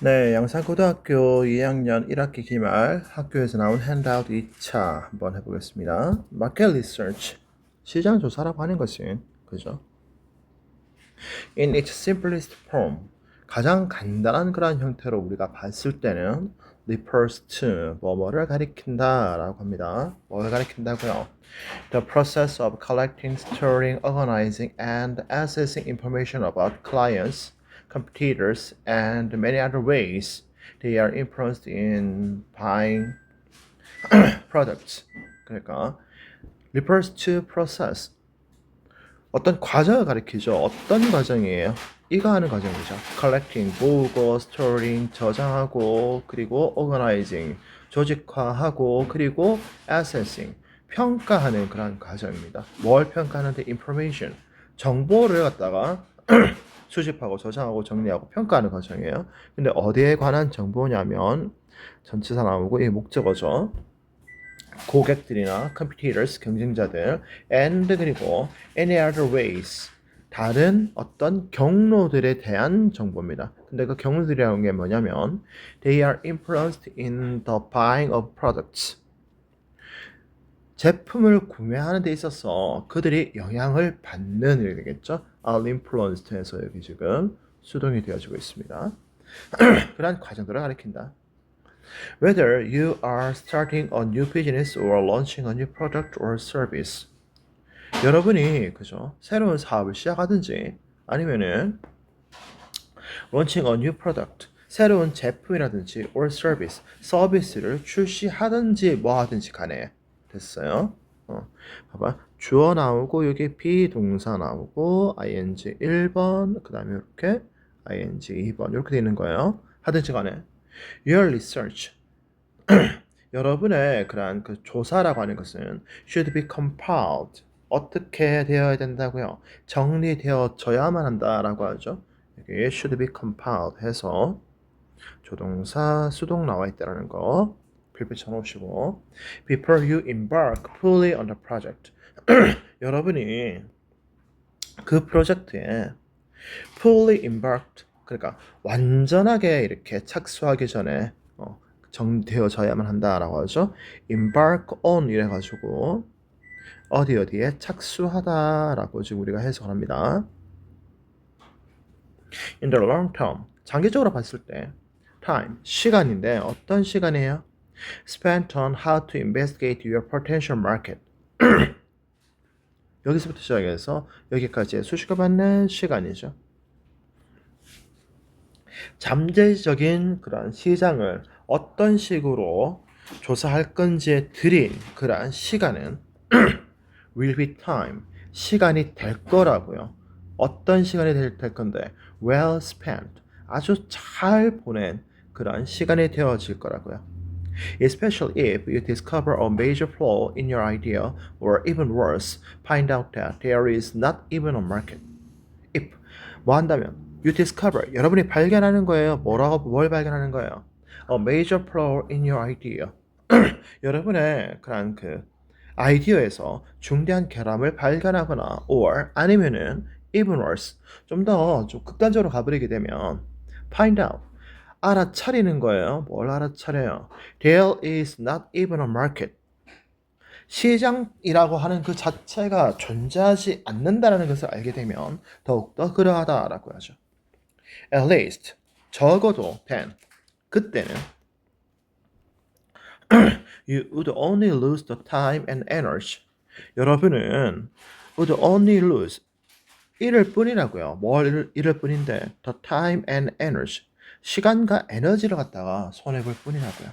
네, 양산고등학교 2학년 1학기 기말 학교에서 나온 핸드아웃 2차 한번 해보겠습니다. 마켓 리서치, 시장 조사라고 하는 것은 그죠? In its simplest form, 가장 간단한 그런 형태로 우리가 봤을 때는 refers to, 뭐뭐를 가리킨다라고 합니다. 뭐를 가리킨다고요? The process of collecting, storing, organizing, and accessing information about clients, competitors, and many other ways they are influenced in buying products. 그러니까 refers to process. 어떤 과정을 가리키죠. 어떤 과정이에요? 이거 하는 과정이죠. collecting, 모으고, storing, 저장하고, 그리고 organizing, 조직화하고, 그리고 assessing, 평가하는 그런 과정입니다. 뭘 평가하는데 information, 정보를 갖다가 수집하고, 저장하고, 정리하고, 평가하는 과정이에요. 근데 어디에 관한 정보냐면 전치사 나오고 이 목적어죠. 고객들이나 competitors, 경쟁자들, and 그리고 any other ways, 다른 어떤 경로들에 대한 정보입니다. 근데 그 경로들이라는 게 뭐냐면 they are influenced in the buying of products. 제품을 구매하는 데 있어서 그들이 영향을 받는 일이 되겠죠. are influenced 해서 여기 지금 수동이 되어지고 있습니다. 그러한 과정들을 가리킨다. Whether you are starting a new business or launching a new product or service. 여러분이 그죠? 새로운 사업을 시작하든지 아니면은 launching a new product, 새로운 제품이라든지 or service, 서비스를 출시하든지 뭐 하든지 간에 됐어요. 봐봐. 주어 나오고 여기 비동사 나오고 ing 1번 그다음에 이렇게 ing 2번 이렇게 되는 거예요. 하든지 간에 your research 여러분의 그러한 그 조사라고 하는 것은 should be compiled. 어떻게 되어야 된다고요? 정리되어져야만 한다라고 하죠. 여기 should be compiled 해서 조동사 수동 나와 있다라는 거 필기 쳐놓으시고 before you embark fully on the project. 여러분이 그 프로젝트에 fully embarked 그러니까 완전하게 이렇게 착수하기 전에 정되어져야만 한다라고 하죠. embark on 이래가지고 어디에 착수하다라고 지금 우리가 해석을 합니다. In the long term, 장기적으로 봤을 때 time, 시간인데 어떤 시간이에요? Spent on how to investigate your potential market. 여기서부터 시작해서 여기까지 수식어 받는 시간이죠. 잠재적인 그런 시장을 어떤 식으로 조사할 건지에 들인 그러한 시간은 will be time, 시간이 될 거라고요. 어떤 시간이 될 건데 well spent, 아주 잘 보낸 그런 시간이 되어질 거라고요. Especially if you discover a major flaw in your idea or even worse, find out that there is not even a market. If 뭐 한다면 you discover 여러분이 발견하는 거예요. 뭘 발견하는 거예요? A major flaw in your idea. 여러분의 그런 그 아이디어에서 중대한 결함을 발견하거나 or 아니면은 even worse 좀 더 좀 극단적으로 가버리게 되면 find out 알아차리는 거예요. 뭘 알아차려요? There is not even a market. 시장이라고 하는 그 자체가 존재하지 않는다는 것을 알게 되면 더욱더 그러하다라고 하죠. At least 적어도 then 그때는 you would only lose the time and energy. 여러분은 would only lose 잃을 뿐이라고요. 뭘 잃을 뿐인데 the time and energy 시간과 에너지를 갖다가 손해볼 뿐이라고요.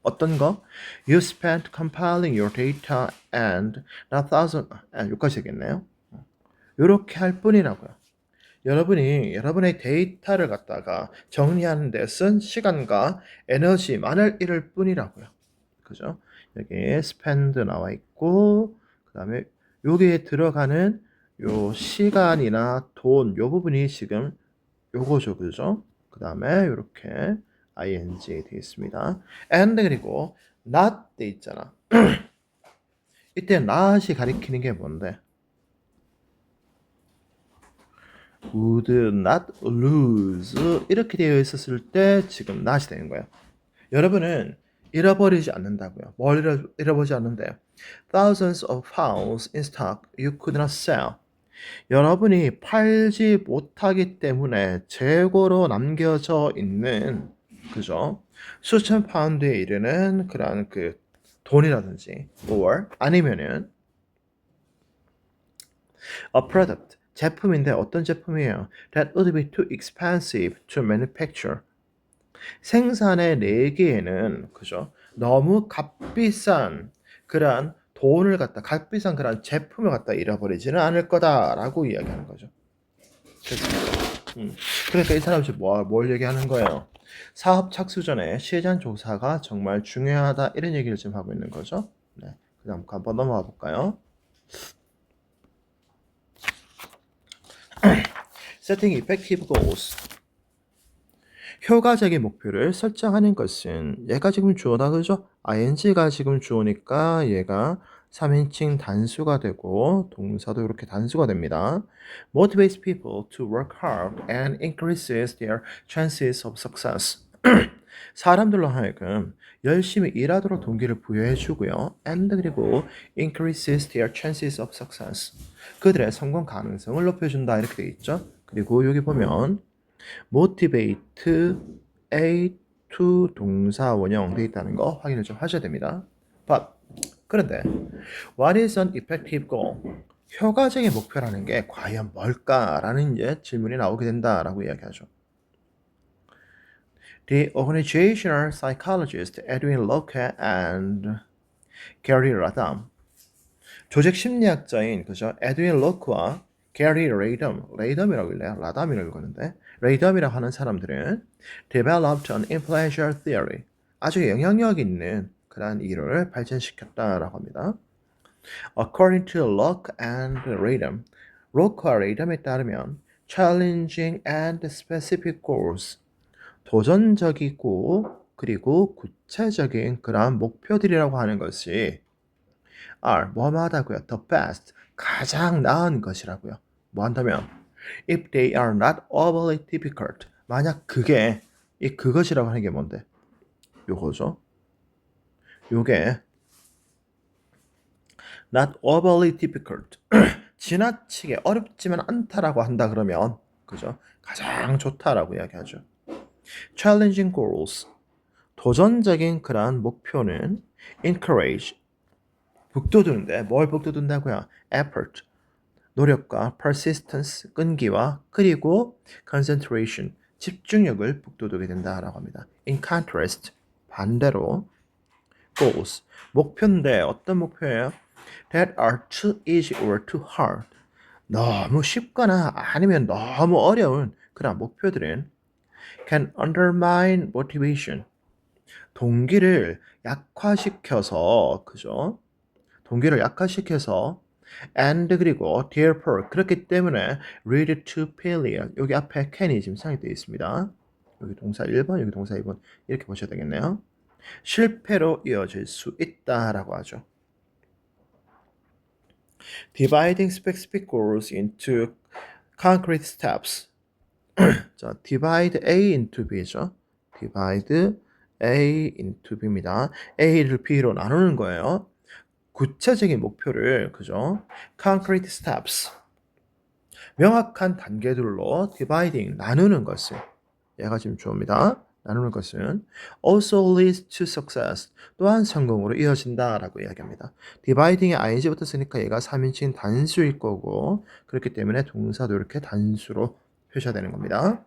어떤 거? You spent compiling your data and not thousand 여기까지 되겠네요. 이렇게 할 뿐이라고요. 여러분이 여러분의 데이터를 갖다가 정리하는 데 쓴 시간과 에너지만을 잃을 뿐이라고요. 그죠? 여기 spend 나와 있고 그 다음에 여기에 들어가는 요 시간이나 돈 요 부분이 지금 요거죠. 그죠? 그 다음에 이렇게 ing 되어 있습니다. and 그리고 not 돼 있잖아. 이때 not이 가리키는 게 뭔데? would not lose 이렇게 되어 있었을 때 지금 not이 되는 거예요. 여러분은 잃어버리지 않는다고요. 뭘 잃어버리지 않는데요. Thousands of pounds in stock you could not sell. 여러분이 팔지 못하기 때문에 재고로 남겨져 있는 그죠? 수천 파운드에 이르는 그러한 그 돈이라든지 or 아니면은 a product 제품인데 어떤 제품이에요? That would be too expensive to manufacture. 생산해 내기에는 그죠? 너무 값비싼 그러한 돈을 갖다 값비싼 그러한 제품을 갖다 잃어버리지는 않을 거다라고 이야기하는 거죠. 그러니까 이 사람이 지금 뭘 얘기하는 거예요? 사업 착수 전에 시장 조사가 정말 중요하다 이런 얘기를 지금 하고 있는 거죠. 네, 그다음 한번 넘어가 볼까요? Setting effective goals. 효과적인 목표를 설정하는 것은 얘가 지금 주어다 그죠? ing가 지금 주어니까 얘가 3인칭 단수가 되고 동사도 이렇게 단수가 됩니다. Motivates people to work hard and increases their chances of success. 사람들로 하여금 열심히 일하도록 동기를 부여해 주고요. and 그리고 increases their chances of success. 그들의 성공 가능성을 높여준다 이렇게 돼 있죠. 그리고 여기 보면 motivate A to 동사 원형 돼 있다는 거 확인을 좀 하셔야 됩니다. But 그런데 what is an effective goal? 효과적인 목표라는 게 과연 뭘까라는 이제 질문이 나오게 된다라고 이야기하죠. The organizational psychologist Edwin Locke and Gary Radam 조직 심리학자인 그죠? 에드윈 로크와 게리 레이덤이라고 읽나요? 라담이라고 읽었는데 레이덤이라고 하는 사람들은 developed an influential theory 아주 영향력 있는 그러한 이론을 발전시켰다라고 합니다. According to Locke and Radam, 로크와 레이덤에 따르면 challenging and specific goals 도전적이고 그리고 구체적인 그러한 목표들이라고 하는 것이 are 뭐뭐하다고요? The best 가장 나은 것이라고요. 뭐 한다면 if they are not overly difficult 만약 그게 이 그것이라고 하는 게 뭔데? 요거죠. 요게 not overly difficult 지나치게 어렵지만 않다라고 한다 그러면 그죠? 가장 좋다라고 이야기하죠. challenging goals 도전적인 그러한 목표는 encourage 북돋우는데 뭘 북돋운다고요? effort 노력과 persistence 끈기와 그리고 concentration 집중력을 북돋우게 된다라고 합니다. In contrast 반대로 goals 목표인데 어떤 목표예요? That are too easy or too hard 너무 쉽거나 아니면 너무 어려운 그런 목표들은 can undermine motivation 동기를 약화시켜서 그죠? 동기를 약화시켜서 and 그리고 therefore 그렇기 때문에 lead to failure 여기 앞에 can이 지금 사용되어 있습니다. 여기 동사 1번 여기 동사 2번 이렇게 보셔야 되겠네요. 실패로 이어질 수 있다라고 하죠. Dividing specific goals into concrete steps. 자, divide A into B죠. divide A into B입니다. A를 B로 나누는 거예요. 구체적인 목표를 그죠? concrete steps 명확한 단계들로 dividing 나누는 것을 얘가 지금 주어입니다. 나누는 것은 also leads to success 또한 성공으로 이어진다라고 이야기합니다. dividing에 ing부터 쓰니까 얘가 3인칭 단수일 거고 그렇기 때문에 동사도 이렇게 단수로 표시가 되는 겁니다.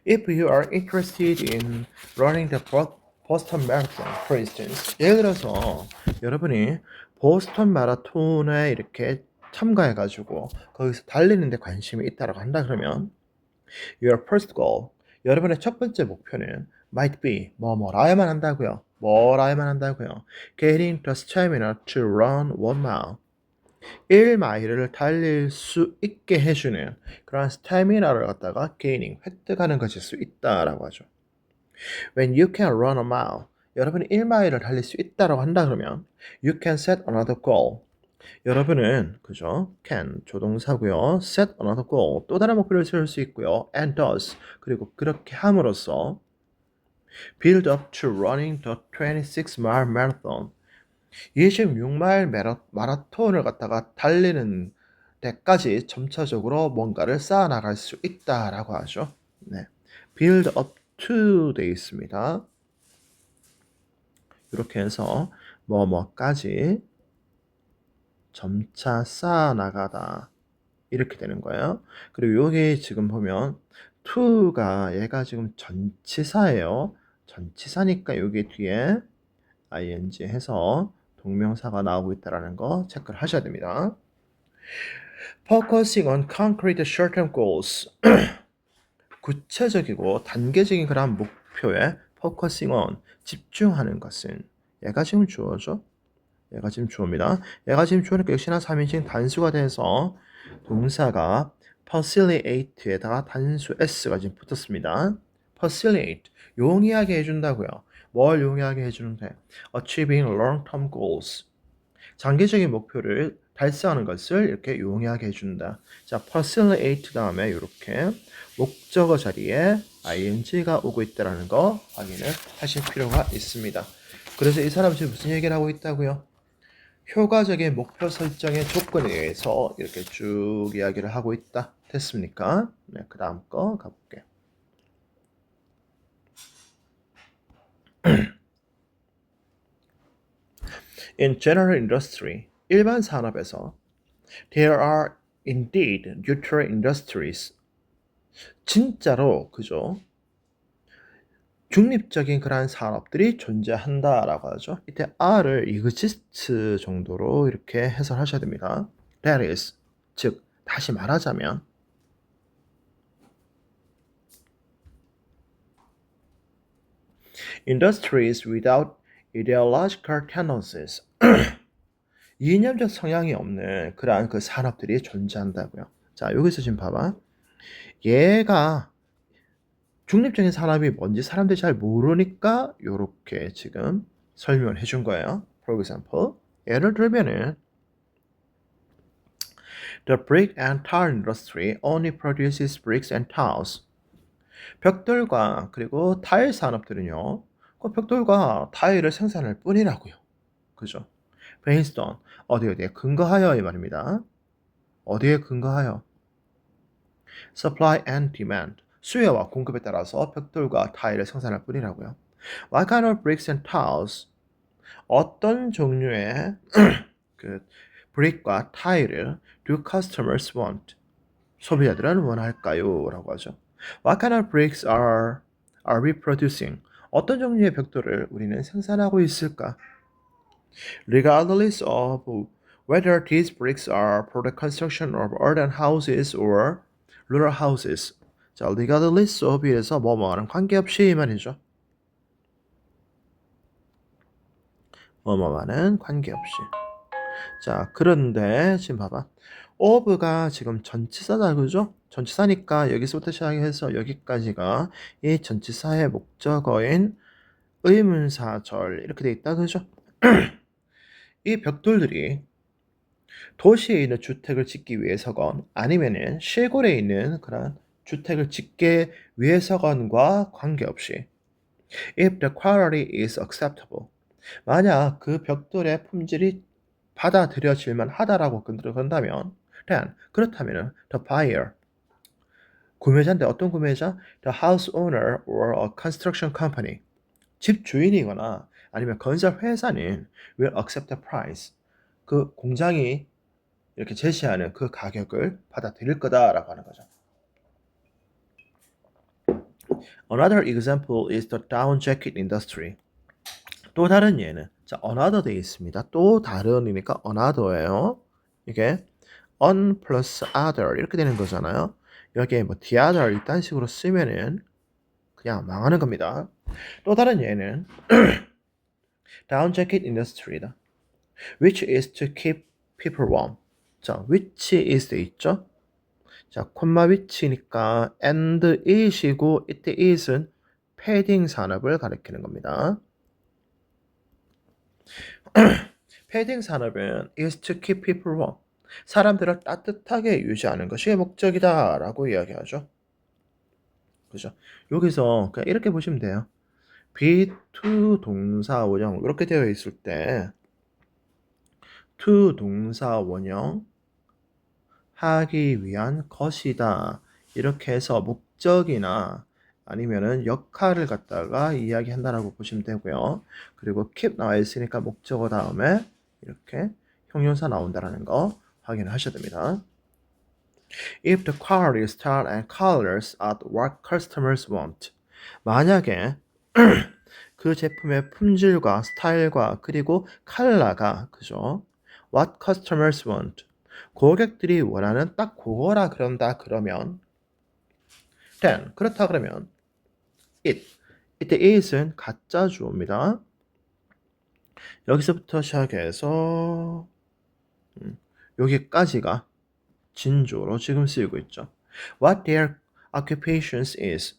If you are interested in running the Boston Marathon, for instance, 예를 들어서 여러분이 보스턴 마라톤에 이렇게 참가해가지고 거기서 달리는데 관심이 있다라고 한다 그러면 your first goal, 여러분의 첫 번째 목표는 might be 뭐라야만 한다고요. 뭐라야만 한다고요. Getting the stamina to run 1 mile. 1마일을 달릴 수 있게 해주는 그런 스태미나를 갖다가 gaining, 획득하는 것일 수 있다라고 하죠. When you can run a mile, 여러분이 1마일을 달릴 수 있다라고 한다 그러면 you can set another goal. 여러분은 그죠? can 조동사고요. set another goal 또 다른 목표를 세울 수 있고요. and does 그리고 그렇게 함으로써 build up to running the 26-mile marathon 26마일 마라톤을 갖다가 달리는 데까지 점차적으로 뭔가를 쌓아 나갈 수 있다라고 하죠. 네. build up to 되어 있습니다. 이렇게 해서 뭐뭐까지 점차 쌓아 나가다 이렇게 되는 거예요. 그리고 여기 지금 보면 to가 얘가 지금 전치사예요. 전치사니까 여기 뒤에 ing 해서 동명사가 나오고 있다는 거 체크를 하셔야 됩니다. Focusing on concrete short-term goals. 구체적이고 단계적인 그런 목표에 focusing on 집중하는 것은 얘가 지금 주어죠. 얘가 지금 주어입니다. 얘가 지금 주어니까 역시나 3인칭 단수가 돼서 동사가 facilitate에다가 단수 s가 지금 붙었습니다. facilitate 용이하게 해준다고요. 뭘 용이하게 해주는데 achieving long-term goals 장기적인 목표를 달성하는 것을 이렇게 용이하게 해준다. 자, facilitate 다음에 이렇게 목적어 자리에 ing가 오고 있다는 거 확인을 하실 필요가 있습니다. 그래서 이 사람은 지금 무슨 얘기를 하고 있다고요? 효과적인 목표 설정의 조건에 의해서 이렇게 쭉 이야기를 하고 있다. 됐습니까? 네, 그 다음 거 가볼게요. In general industry, 일반 산업에서 there are indeed neutral industries. 진짜로 그죠? 중립적인 그러한 산업들이 존재한다라고 하죠. 이때 R을 exist 정도로 이렇게 해설하셔야 됩니다. That is, 즉 다시 말하자면 industries without ideological tendencies 이념적 성향이 없는 그러한 그 산업들이 존재한다고요. 자, 여기서 지금 봐봐. 얘가 중립적인 산업이 뭔지 사람들이 잘 모르니까 이렇게 지금 설명을 해준 거예요. For example, 예를 들면은 The brick and tile industry only produces bricks and tiles. 벽돌과 그리고 타일 산업들은요. 그 벽돌과 타일을 생산할 뿐이라고요. 그죠? Based on 어디에 근거하여 이 말입니다. 어디에 근거하여? Supply and demand. 수요와 공급에 따라서 벽돌과 타일을 생산할 뿐이라고요. What kind of bricks and tiles? 어떤 종류의 그 브릭과 타일을 do customers want? 소비자들은 원할까요? 라고 하죠. What kind of bricks are we producing? 어떤 종류의 벽돌을 우리는 생산하고 있을까? Regardless of whether these bricks are for the construction of urban houses or rural houses. 자, regardless of에서 뭐뭐하는 관계없이 이 말이죠. 뭐뭐하는 관계없이. 자, 그런데 지금 봐봐. of가 지금 전치사다, 그죠? 전치사니까 여기서부터 시작해서 여기까지가 이 전치사의 목적어인 의문사절 이렇게 돼 있다, 그죠? 이 벽돌들이 도시에 있는 주택을 짓기 위해서건 아니면은 시골에 있는 그런 주택을 짓기 위해서건과 관계없이 if the quality is acceptable 만약 그 벽돌의 품질이 받아들여질만 하다라고 그런다면 then 그렇다면 the buyer 구매자인데 어떤 구매자? the house owner or a construction company 집 주인이거나 아니면 건설 회사는 will accept the price 그 공장이 이렇게 제시하는 그 가격을 받아들일 거다라고 하는 거죠. Another example is the down jacket industry. 또 다른 예는 자 another 되어 있습니다. 또 다른이니까 another예요. 이게 on plus other 이렇게 되는 거잖아요. 여기에 뭐 the other 이딴 식으로 쓰면은 그냥 망하는 겁니다. 또 다른 예는 down jacket industry다. Which is to keep people warm. 자, which is 돼 있죠? 자, 콤마 which니까 and is이고 이때 is은 패딩 산업을 가리키는 겁니다. 패딩 산업은 is to keep people warm. 사람들을 따뜻하게 유지하는 것이 목적이다라고 이야기하죠. 그죠? 여기서 그냥 이렇게 보시면 돼요. be to 동사 원형 이렇게 되어 있을 때 to 동사 원형 하기 위한 것이다. 이렇게 해서 목적이나 아니면은 역할을 갖다가 이야기한다라고 보시면 되고요. 그리고 keep 나와 있으니까 목적어 다음에 이렇게 형용사 나온다라는 거 확인하셔야 됩니다. If the quality, style, and colors are what customers want. 만약에 그 제품의 품질과 스타일과 그리고 컬러가 그죠? What customers want. 고객들이 원하는 딱 그거라 그런다 그러면 then 그렇다 그러면 it is은 가짜 주어입니다. 여기서부터 시작해서 여기까지가 진주어로 지금 쓰이고 있죠. What their occupations is.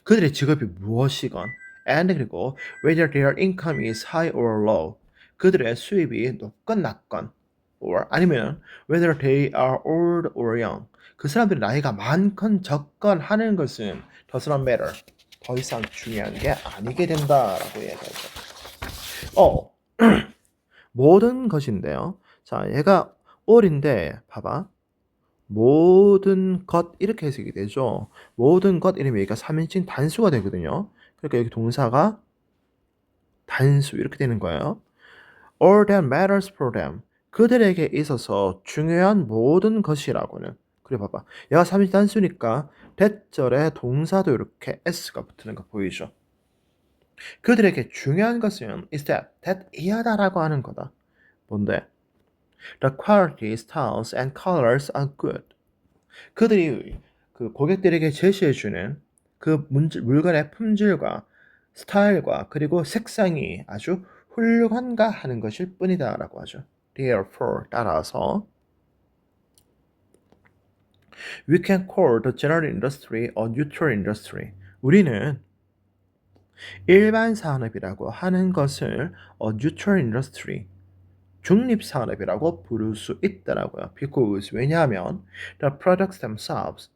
그들의 직업이 무엇이건 and 그리고 whether their income is high or low. 그들의 수입이 높건 낮건 or 아니면 whether they are old or young. 그 사람들의 나이가 많건 적건 하는 것은 does not matter. 더 이상 중요한 게 아니게 된다라고 얘기하죠. 모든 것인데요. 자, 얘가 all인데 봐봐. 모든 것 이렇게 해석이 되죠. 모든 것 이러면 여기가 3인칭 단수가 되거든요. 그러니까 여기 동사가 단수 이렇게 되는 거예요. All that matters for them. 그들에게 있어서 중요한 모든 것이라고는. 그래 봐봐. 얘가 3인칭 단수니까 대절에 동사도 이렇게 s가 붙는 거 보이죠. 그들에게 중요한 것은 is that 이하다라고 하는 거다. 뭔데? The quality, styles, and colors are good. 그들이 그 고객들에게 제시해주는 그 물건의 품질과 스타일과 그리고 색상이 아주 훌륭한가 하는 것일 뿐이다라고 하죠. Therefore, 따라서 we can call the general industry a neutral industry. 우리는 일반 산업이라고 하는 것을 a neutral industry, 중립산업이라고 부를 수 있다라고요. Because 왜냐하면 the products themselves,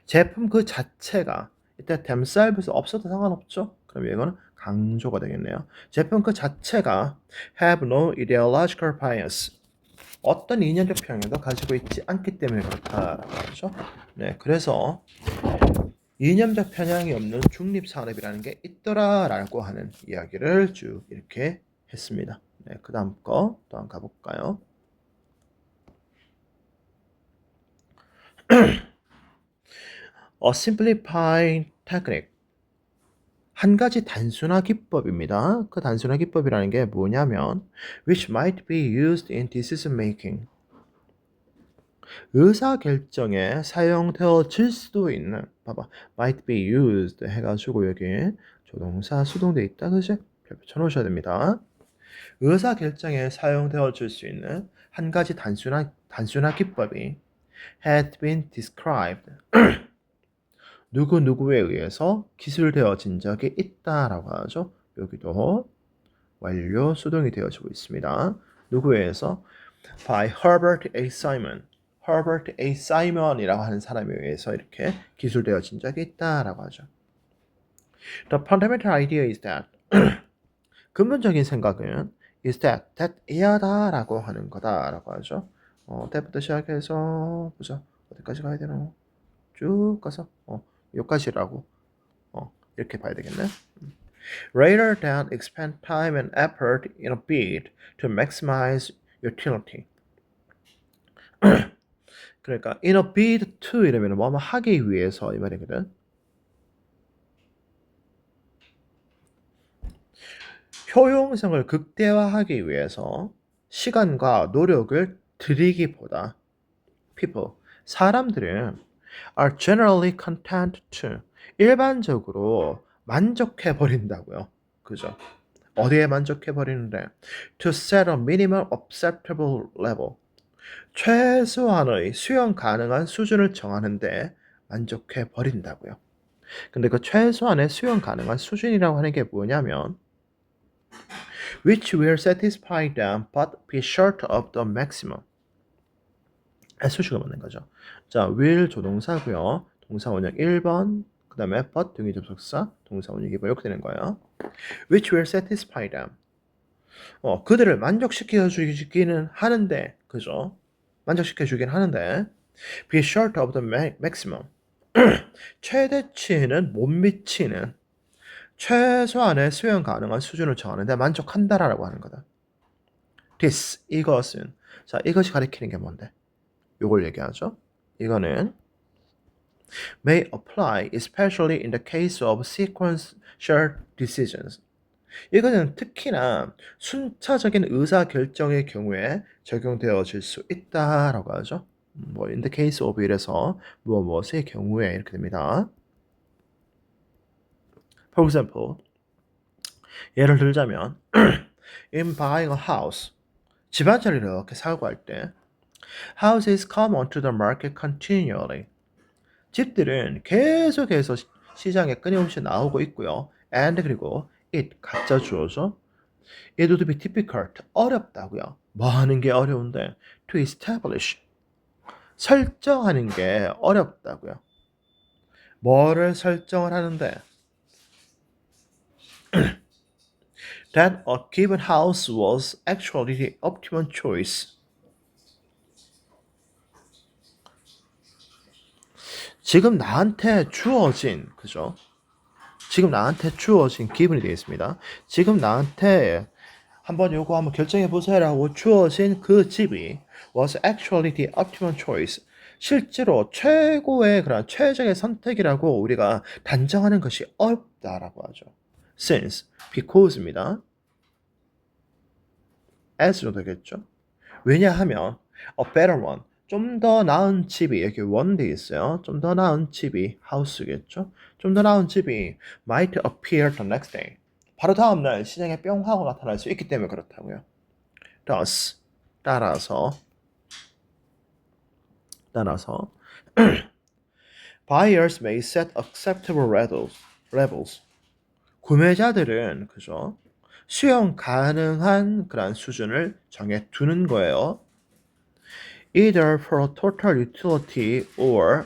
제품 그 자체가 일단 themselves 없어도 상관없죠. 그럼 이거는 강조가 되겠네요. 제품 그 자체가 have no ideological bias, 어떤 이념적 편향도 가지고 있지 않기 때문에 그렇다라고 하죠. 네, 그래서 이념적 편향이 없는 중립산업이라는 게 있더라라고 하는 이야기를 쭉 이렇게 했습니다. 네, 그 다음 거 또 한번 가볼까요? A simplified technique. 한 가지 단순화 기법입니다. 그 단순화 기법이라는 게 뭐냐면 which might be used in decision making. 의사 결정에 사용되어질 수도 있는, 봐봐, might be used 해가지고 여기 조동사 수동돼 있다, 그지? 별표 쳐놓으셔야 됩니다. 의사 결정에 사용되어질 수 있는 한 가지 단순화 기법이 had been described. 누구누구에 의해서 기술되어진 적이 있다라고 하죠. 여기도 완료 수동이 되어지고 있습니다. 누구에 의해서? By Herbert A. Simon. Herbert A. Simon이라고 하는 사람에 의해서 이렇게 기술되어진 적이 있다라고 하죠. The fundamental idea is that 근본적인 생각은 is that 이하다라고 하는 거다라고 하죠. that부터 시작해서 보자. 어디까지 가야 되나? 쭉 가서 여기까지라고 이렇게 봐야 되겠네. Rather than expend time and effort in a bid to maximize utility. 그러니까 in a bid to 이러면 뭐 하기 위해서 이 말이거든. 효용성을 극대화하기 위해서 시간과 노력을 들이기보다 people, 사람들은 are generally content to, 일반적으로 만족해 버린다고요. 그죠? 어디에 만족해 버리는데? To set a minimum acceptable level, 최소한의 수용 가능한 수준을 정하는데 만족해 버린다고요. 근데 그 최소한의 수용 가능한 수준이라고 하는 게 뭐냐면 which will satisfy them but be short of the maximum. 수식을 만든 거죠. 자, will 조동사고요. 동사 원형 1번, 그 다음에 but 등위 접속사, 동사 원형 2번 이렇게 되는 거예요. which will satisfy them. 그들을 만족시켜 주기는 하는데, 그죠? 만족시켜 주긴 하는데, be short of the maximum. 최대치는 못 미치는 최소한의 수용 가능한 수준을 정하는데 만족한다라고 하는 거다. this 이것은 자 이것이 가리키는 게 뭔데? 요걸 얘기하죠. 이거는 may apply especially in the case of sequential decisions. 이거는 특히나 순차적인 의사 결정의 경우에 적용되어질 수 있다라고 하죠. 뭐 in the case of 이래서 무엇의 경우에 이렇게 됩니다. For example, 예를 들자면 in buying a house, 집 한 채를 이렇게 사고 할 때 houses come onto the market continually. 집들은 계속해서 시장에 끊임없이 나오고 있고요. and 그리고 it 가짜 주어죠. it would be difficult 어렵다고요. 뭐 하는 게 어려운데 to establish 설정하는 게 어렵다고요. 뭐를 설정을 하는데 that a given house was actually the optimum choice. 지금 나한테 주어진, 그죠? 지금 나한테 주어진 기분이 되겠습니다. 지금 나한테 한번 요거 한번 결정해 보세요라고 주어진 그 집이 was actually the optimum choice. 실제로 최고의 그런 최적의 선택이라고 우리가 단정하는 것이 어렵다라고 하죠. since, because입니다. as로 되겠죠. 왜냐하면 a better one, 좀 더 나은 집이 여기 one 돼 있어요. 좀 더 나은 집이 house겠죠. 좀 더 나은 집이 might appear the next day. 바로 다음 날 시장에 뿅 하고 나타날 수 있기 때문에 그렇다고요. thus 따라서 buyers may set acceptable levels. 구매자들은 그죠? 수용 가능한 그런 수준을 정해 두는 거예요. either for total utility or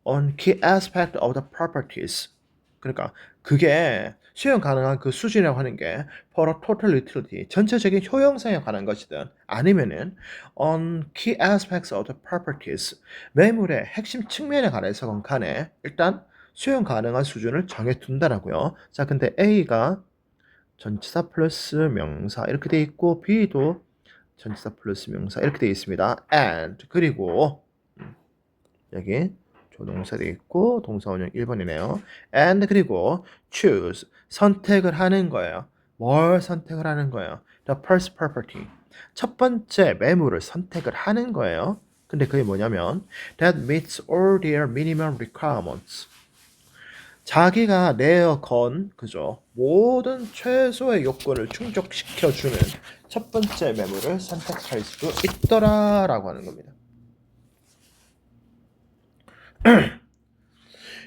on key aspect of the properties. 그러니까 그게 수용 가능한 그 수준이라고 하는 게 for total utility, 전체적인 효용성에 관한 것이든 아니면은 on key aspects of the properties, 매물의 핵심 측면에 관해서건 간에 일단 수용 가능한 수준을 정해 둔다라고요. 자, 근데 A가 전치사 플러스 명사 이렇게 돼 있고 B도 전치사 플러스 명사 이렇게 되어 있습니다. and 그리고 여기 조동사 되어 있고 동사 원형 1번이네요. and 그리고 choose 선택을 하는 거예요. 뭘 선택을 하는 거예요? The first property 첫 번째 매물을 선택을 하는 거예요. 근데 그게 뭐냐면 that meets all their minimum requirements. 자기가 내건 그죠? 모든 최소의 요건을 충족시켜주는 첫 번째 매물을 선택할 수 있더라라고 하는 겁니다.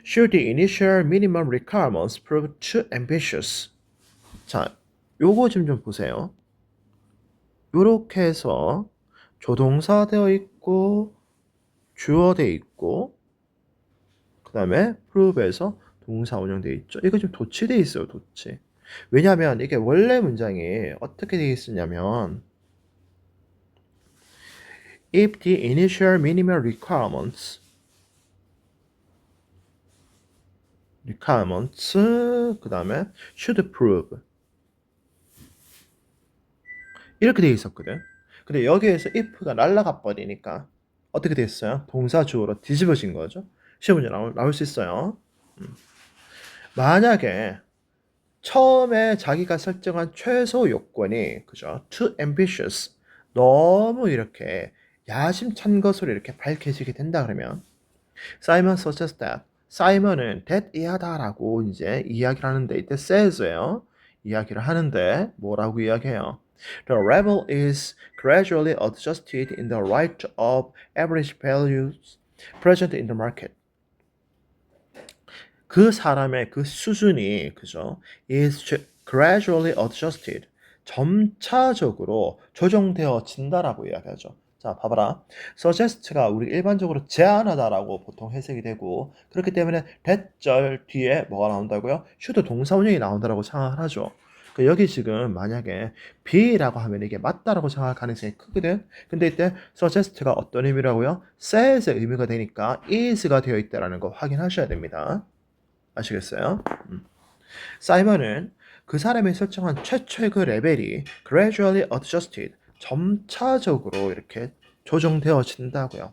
Should the initial minimum requirements prove too ambitious? 자, 요거 좀 보세요. 요렇게 해서 조동사 되어 있고 주어 되어 있고 그 다음에 prove에서 동사 원형되어 있죠. 이거 좀 도치되어 있어요. 도치. 왜냐하면 이게 원래 문장이 어떻게 되어 있었냐면 if the initial minimum requirements 그 다음에 should prove 이렇게 되어 있었거든. 근데 여기에서 if가 날라가 버리니까 어떻게 됐어요? 동사 주어로 뒤집어진 거죠. 시험 문제 나올 수 있어요. 만약에 처음에 자기가 설정한 최소 요건이 그죠? too ambitious 너무 이렇게 야심찬 것으로 이렇게 밝혀지게 된다 그러면 Simon suggests that 사이먼은 that 이하다라고 이제 이야기를 하는데 이때 says예요. 이야기를 하는데 뭐라고 이야기해요? The level is gradually adjusted in the light of average values present in the market. 그 사람의 그 수준이 그죠? is gradually adjusted. 점차적으로 조정되어진다라고 이야기하죠. 자, 봐봐라. suggest가 우리 일반적으로 제안하다라고 보통 해석이 되고 그렇기 때문에 that절 뒤에 뭐가 나온다고요? should 동사 원형이 나온다라고 생각을 하죠. 여기 지금 만약에 B라고 하면 이게 맞다라고 생각할 가능성이 크거든. 근데 이때 suggest가 어떤 의미라고요? says의 의미가 되니까 is가 되어 있다라는 거 확인하셔야 됩니다. 아시겠어요? 사이먼은 그 사람이 설정한 최초의 그 레벨이 gradually adjusted, 점차적으로 이렇게 조정되어진다고요.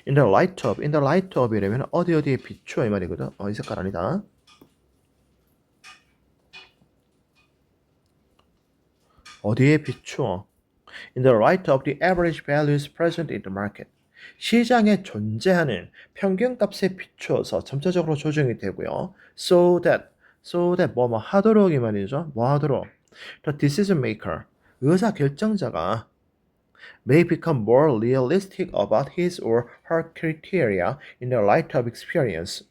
In the light of 이라면 어디에 비추어 이 말이거든. 이 색깔 아니다. 어디에 비추어? In the light of the average values present in the market. 시장에 존재하는 평균값에 비추어서 점차적으로 조정이 되고요. So that 뭐 하도록 이 말이죠. 뭐 하도록? The decision maker, 의사 결정자가 may become more realistic about his or her criteria in the light of experience.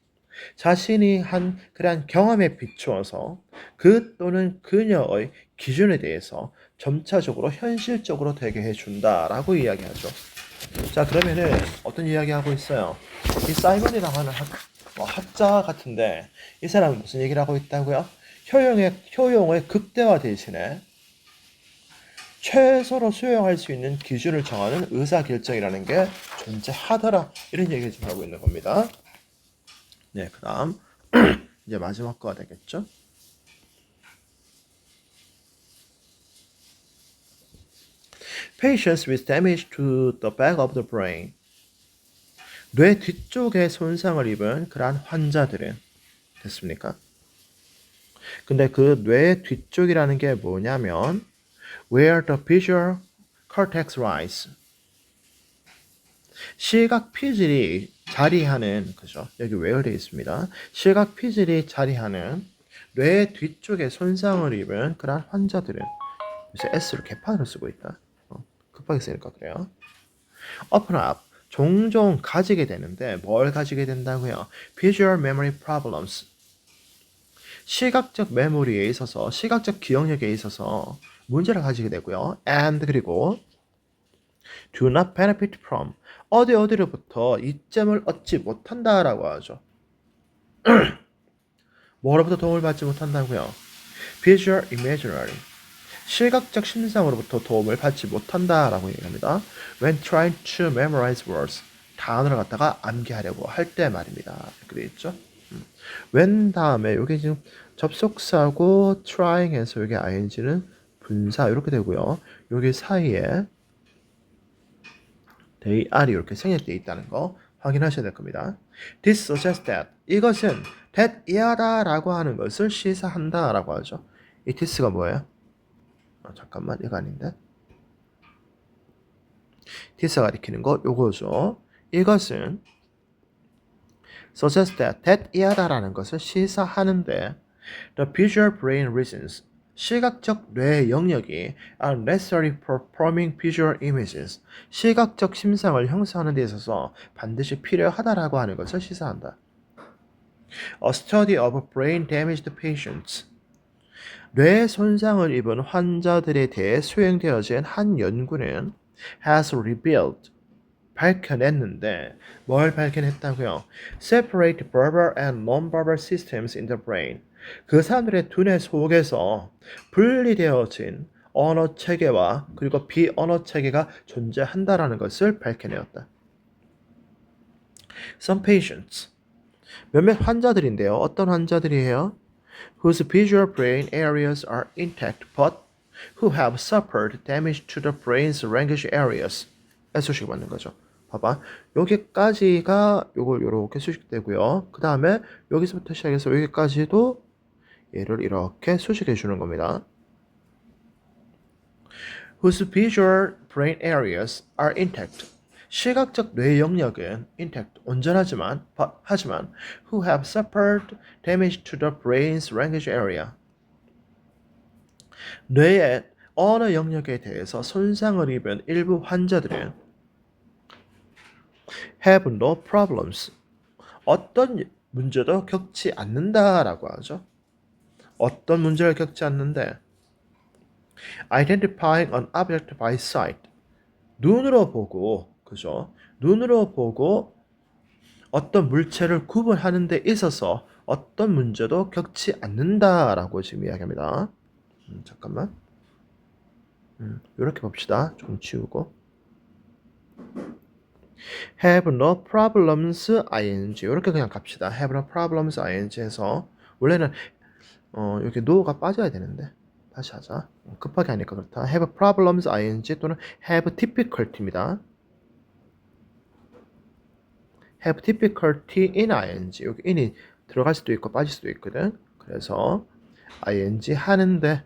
자신이 한 그러한 경험에 비추어서 그 또는 그녀의 기준에 대해서 점차적으로 현실적으로 되게 해준다라고 이야기하죠. 자, 그러면은 어떤 이야기하고 있어요? 이 사이먼이라고 하는 학자 같은데 이 사람은 무슨 얘기를 하고 있다고요? 효용의 극대화 대신에 최소로 수용할 수 있는 기준을 정하는 의사결정이라는 게 존재하더라. 이런 얘기를 지금 하고 있는 겁니다. 네, 그 다음 이제 마지막 거가 되겠죠? Patients with damage to the back of the brain. 뇌 뒤쪽에 손상을 입은 그러한 환자들은 됐습니까? 근데 그 뇌 뒤쪽이라는 게 뭐냐면 where the visual cortex lies. 시각 피질이 자리하는 그죠? 여기 where 되어 있습니다. 시각 피질이 자리하는 뇌 뒤쪽에 손상을 입은 그러한 환자들은 요새 S로 개판으로 쓰고 있다. 급하게 쓰니까 그래요. Often up. 종종 가지게 되는데 뭘 가지게 된다고요? Visual memory problems. 시각적 메모리에 있어서 시각적 기억력에 있어서 문제를 가지게 되고요. And 그리고 do not benefit from. 어디로부터 이점을 얻지 못한다라고 하죠. 뭐로부터 도움을 받지 못한다고요? Visual imaginary. 시각적 심상으로부터 도움을 받지 못한다라고 얘기합니다. When trying to memorize words. 단어를 갖다가 암기하려고 할 때 말입니다. 이렇게 되어 있죠. when 다음에 여기 지금 접속사고 trying에서 여기 ing는 분사 이렇게 되고요. 여기 사이에 they are이 이렇게 생략되어 있다는 거 확인하셔야 될 겁니다. This suggests that. 이것은 that 이하다라고 하는 것을 시사한다라고 하죠. 이 this가 뭐예요? 잠깐만 이거 아닌데. this가 가리키는 거 요거죠. 이것은 suggests that 이하다라는 것을 시사하는데 the visual brain regions 시각적 뇌 영역이 are necessary for forming visual images 시각적 심상을 형성하는 데 있어서 반드시 필요하다라고 하는 것을 시사한다. A study of brain damaged patients 뇌 손상을 입은 환자들에 대해 수행되어진 한 연구는 has revealed 밝혀냈는데 뭘 밝혀냈다고요? Separate verbal and non-verbal systems in the brain. 그 사람들의 두뇌 속에서 분리되어진 언어 체계와 그리고 비언어 체계가 존재한다라는 것을 밝혀내었다. Some patients. 몇몇 환자들인데요. 어떤 환자들이에요? Whose visual brain areas are intact but who have suffered damage to the brain's language areas. 수식 받는 거죠. 봐봐. 여기까지가 요걸 요렇게 수식되고요. 그 다음에 여기서부터 시작해서 여기까지도 얘를 이렇게 수식해 주는 겁니다. Whose visual brain areas are intact. 시각적 뇌 영역은 intact, 온전하지만 하지만 who have suffered damage to the brain's language area. 뇌의 언어 영역에 대해서 손상을 입은 일부 환자들은 have no problems. 어떤 문제도 겪지 않는다라고 하죠. 어떤 문제를 겪지 않는데 identifying an object by sight. 눈으로 보고, 그죠? 눈으로 보고 어떤 물체를 구분하는 데 있어서 어떤 문제도 겪지 않는다라고 지금 이야기합니다. 잠깐만. 이렇게 봅시다. 조금 지우고. have no problems ing 이렇게 그냥 갑시다. have no problems ing 해서 원래는 이렇게 no가 빠져야 되는데 다시 하자. 급하게 하니까 그렇다. have problems ing 또는 have difficulty입니다. have difficulty in ing 여기 in이 들어갈 수도 있고 빠질 수도 있거든. 그래서 ing 하는데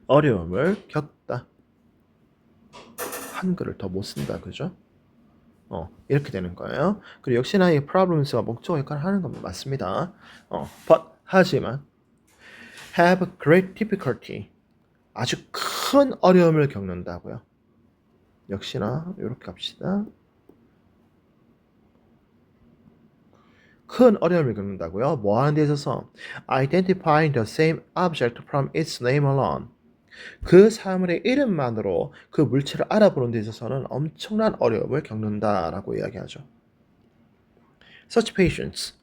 어려움을 겪다. 한글을 더 못 쓴다, 그죠? 이렇게 되는 거예요. 그리고 역시나 이 problems가 목적어 역할을 하는 건 맞습니다. but 하지만 have great difficulty 아주 큰 어려움을 겪는다고요. 역시나 이렇게 갑시다. 큰 어려움을 겪는다고요. 뭐 하는 데 있어서 identifying the same object from its name alone 그 사물의 이름만으로 그 물체를 알아보는 데 있어서는 엄청난 어려움을 겪는다라고 이야기하죠. Such patients,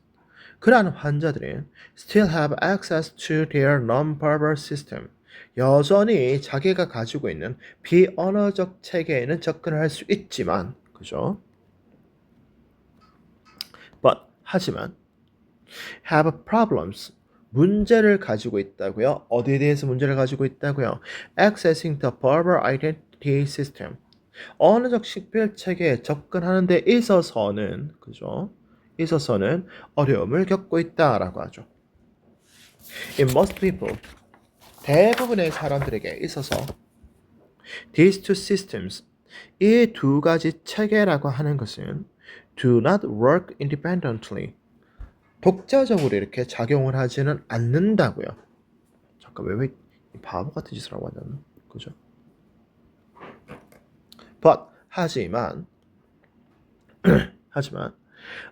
그러한 환자들은 still have access to their non-verbal system. 여전히 자기가 가지고 있는 비언어적 체계에는 접근을 할 수 있지만, 그죠? But, 하지만, have problems. 문제를 가지고 있다고요. 어디에 대해서 문제를 가지고 있다고요? Accessing the verbal identity system. 언어적 식별 체계에 접근하는 데 있어서는 그죠? 있어서는 어려움을 겪고 있다라고 하죠. In most people, 대부분의 사람들에게 있어서 these two systems, 이 두 가지 체계라고 하는 것은 do not work independently. 독자적으로 이렇게 작용을 하지는 않는다고요. 잠깐 왜 바보 같은 짓을 하고 하냐면 그죠? But 하지만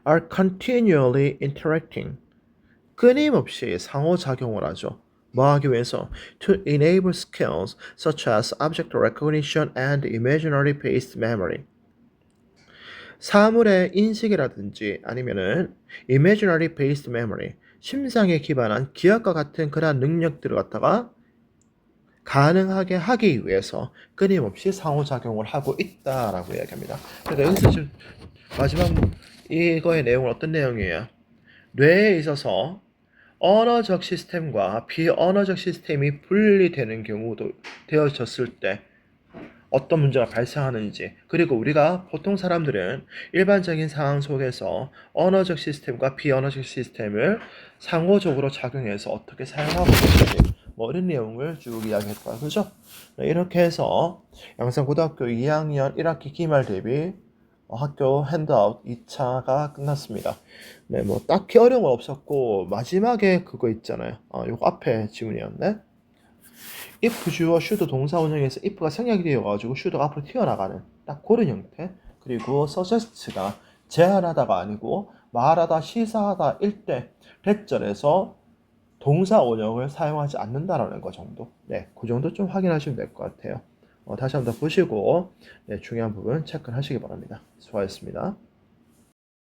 are continually interacting 끊임없이 상호작용을 하죠. 뭐 하기 위해서? To enable skills such as object recognition and imaginary-based memory. 사물의 인식이라든지 아니면은 imaginary based memory, 심상에 기반한 기억과 같은 그러한 능력들을 갖다가 가능하게 하기 위해서 끊임없이 상호작용을 하고 있다라고 이야기합니다. 그러니까 여기서 지금 마지막 이거의 내용은 어떤 내용이에요? 뇌에 있어서 언어적 시스템과 비언어적 시스템이 분리되는 경우도 되어졌을 때 어떤 문제가 발생하는지, 그리고 우리가 보통 사람들은 일반적인 상황 속에서 언어적 시스템과 비언어적 시스템을 상호적으로 작용해서 어떻게 사용하고 있는지 뭐 이런 내용을 쭉 이야기했고요. 그죠? 네, 이렇게 해서 양산고등학교 2학년 1학기 기말 대비 학교 핸드아웃 2차가 끝났습니다. 네, 뭐 딱히 어려운 건 없었고 마지막에 그거 있잖아요. 요거 앞에 지문이었네. if 주어 should 동사 원형에서 if가 생략이 되어가지고 should가 앞으로 튀어나가는 딱 그런 형태. 그리고 suggest가 제안하다가 아니고 말하다, 시사하다 일 때 대절에서 동사 원형을 사용하지 않는다라는 거 정도. 네, 그 정도 좀 확인하시면 될 것 같아요. 다시 한번 더 보시고 네, 중요한 부분 체크하시기 바랍니다. 수고하셨습니다.